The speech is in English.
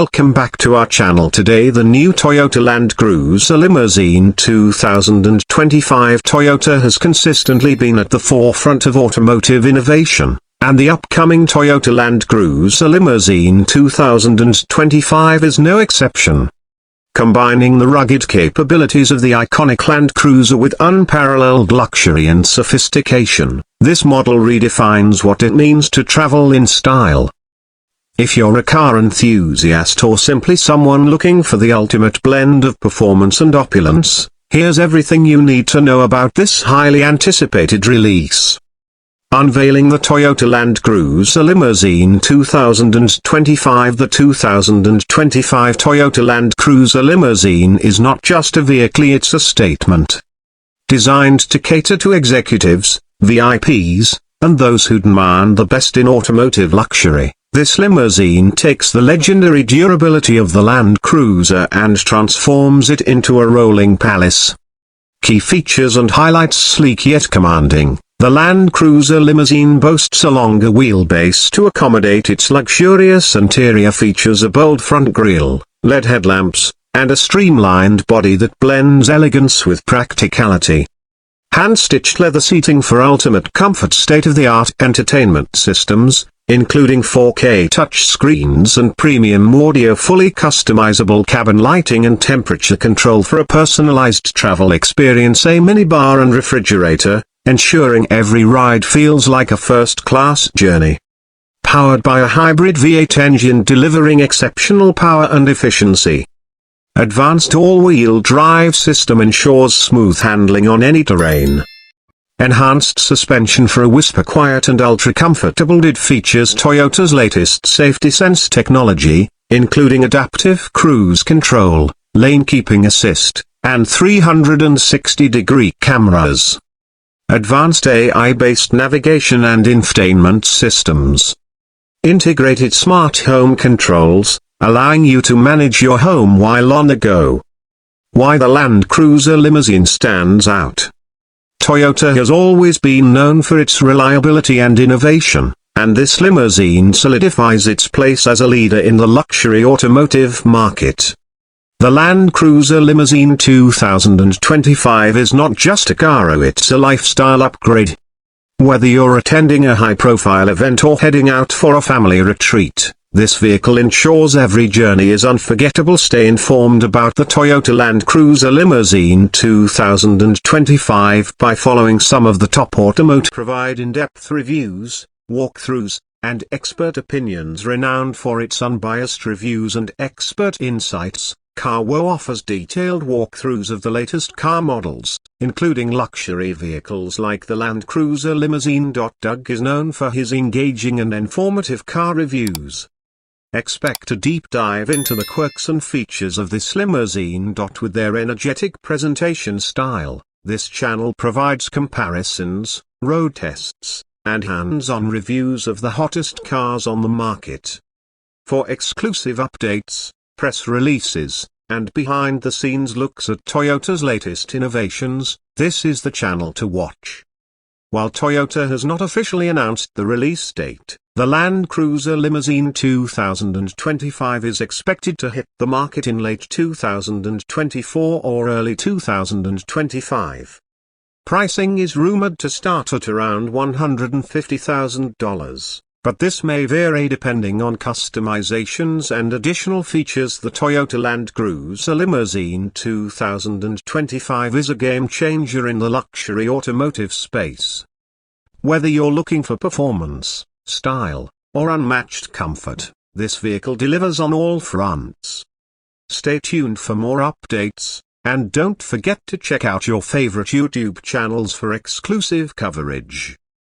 welcome back to our channel. Today the new Toyota Land Cruiser Limousine 2025. Toyota has consistently been at the forefront of automotive innovation, and the upcoming Toyota Land Cruiser Limousine 2025 is no exception. Combining the rugged capabilities of the iconic Land Cruiser with unparalleled luxury and sophistication, this model redefines what it means to travel in style. If you're a car enthusiast or simply someone looking for the ultimate blend of performance and opulence, here's everything you need to know about this highly anticipated release. Unveiling the Toyota Land Cruiser Limousine 2025. The 2025 Toyota Land Cruiser Limousine is not just a vehicle, it's a statement. Designed to cater to executives, VIPs, and those who demand the best in automotive luxury, this limousine takes the legendary durability of the Land Cruiser and transforms it into a rolling palace. Key features and highlights: sleek yet commanding. The Land Cruiser Limousine boasts a longer wheelbase to accommodate its luxurious interior features, a bold front grille, LED headlamps, and a streamlined body that blends elegance with practicality. Hand-stitched leather seating for ultimate comfort. State-of-the-art entertainment systems, including 4K touchscreens and premium audio. Fully customizable cabin lighting and temperature control for a personalized travel experience. A minibar and refrigerator, ensuring every ride feels like a first-class journey. Powered by a hybrid V8 engine delivering exceptional power and efficiency. Advanced all-wheel drive system ensures smooth handling on any terrain. Enhanced suspension for a whisper quiet and ultra-comfortable. It features Toyota's latest safety sense technology, including adaptive cruise control, lane keeping assist, and 360-degree cameras. Advanced AI-based navigation and infotainment systems. Integrated smart home controls, allowing you to manage your home while on the go. Why the Land Cruiser Limousine stands out. Toyota has always been known for its reliability and innovation, and this limousine solidifies its place as a leader in the luxury automotive market. The Land Cruiser Limousine 2025 is not just a car, it's a lifestyle upgrade. Whether you're attending a high-profile event or heading out for a family retreat, this vehicle ensures every journey is unforgettable. Stay informed about the Toyota Land Cruiser Limousine 2025 by following some of the top automotive. Provide in-depth reviews, walkthroughs, and expert opinions. Renowned for its unbiased reviews and expert insights, CarWow offers detailed walkthroughs of the latest car models, including luxury vehicles like the Land Cruiser Limousine. Doug is known for his engaging and informative car reviews. Expect a deep dive into the quirks and features of this limousine. With their energetic presentation style, this channel provides comparisons, road tests, and hands-on reviews of the hottest cars on the market. For exclusive updates, press releases, and behind-the-scenes looks at Toyota's latest innovations, this is the channel to watch. While Toyota has not officially announced the release date, the Land Cruiser Limousine 2025 is expected to hit the market in late 2024 or early 2025. Pricing is rumored to start at around $150,000. But this may vary depending on customizations and additional features. The Toyota Land Cruiser Limousine 2025 is a game-changer in the luxury automotive space. Whether you're looking for performance, style, or unmatched comfort, this vehicle delivers on all fronts. Stay tuned for more updates, and don't forget to check out your favorite YouTube channels for exclusive coverage.